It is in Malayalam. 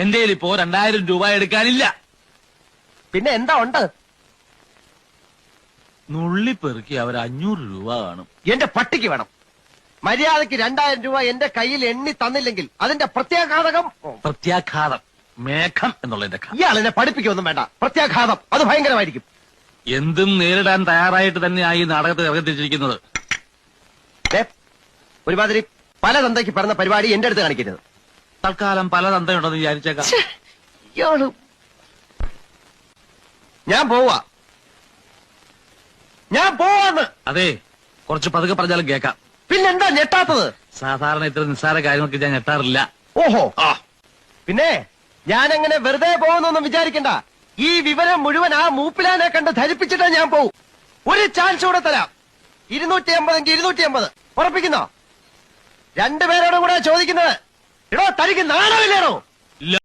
എന്റെ ഇപ്പോ 2000 രൂപ എടുക്കാനില്ല. പിന്നെ എന്താ ഉണ്ട്? നുള്ളിപ്പെറുക്കി അവർ 500 രൂപ കാണും. എന്റെ പട്ടിക്ക് വേണം. മര്യാദക്ക് 2000 രൂപ എന്റെ കയ്യിൽ എണ്ണി തന്നില്ലെങ്കിൽ അതിന്റെ പ്രത്യാഘാതകം. പ്രത്യാഘാതം മേഘം എന്നുള്ളതിന്റെ ഇയാൾ എന്നെ പഠിപ്പിക്കൊന്നും വേണ്ട. പ്രത്യാഘാതം അത് ഭയങ്കരമായിരിക്കും. എന്തും നേരിടാൻ തയ്യാറായിട്ട് തന്നെയായി ഈ നാടകത്തിൽ ഇറങ്ങിത്തിരിച്ചിരിക്കുന്നത്. ഒരുമാതിരി പല തന്തയ്ക്ക് പറഞ്ഞ പരിപാടി എന്റെ അടുത്ത് കാണിക്കരുത്. തൽക്കാലം പല തന്തയുണ്ടെന്ന് വിചാരിച്ചേക്കാം. ഇയാള് ഞാൻ പോവാന്ന്. അതെ, കുറച്ച് പതുക്കെ പറഞ്ഞാലും കേൾക്കാം. പിന്നെന്താ ഞെട്ടാത്തത്? സാധാരണ ഇത്ര നിസ്സാര കാര്യങ്ങൾക്ക് ഞാൻ ഞെട്ടാറില്ല. ഓഹോ, പിന്നെ ഞാനങ്ങനെ വെറുതെ പോകുന്നൊന്നും വിചാരിക്കണ്ട. ഈ വിവരം മുഴുവൻ ആ മൂപ്പിലാനെ കണ്ട് ധരിപ്പിച്ചിട്ടാ ഞാൻ പോവും. ഒരു ചാൻസ് കൂടെ തരാം. 250 250 ഉറപ്പിക്കുന്നോ? രണ്ടുപേരോടും കൂടെ ചോദിക്കുന്നത്. എടോ, തനിക്ക് നാണമില്ലേണോ?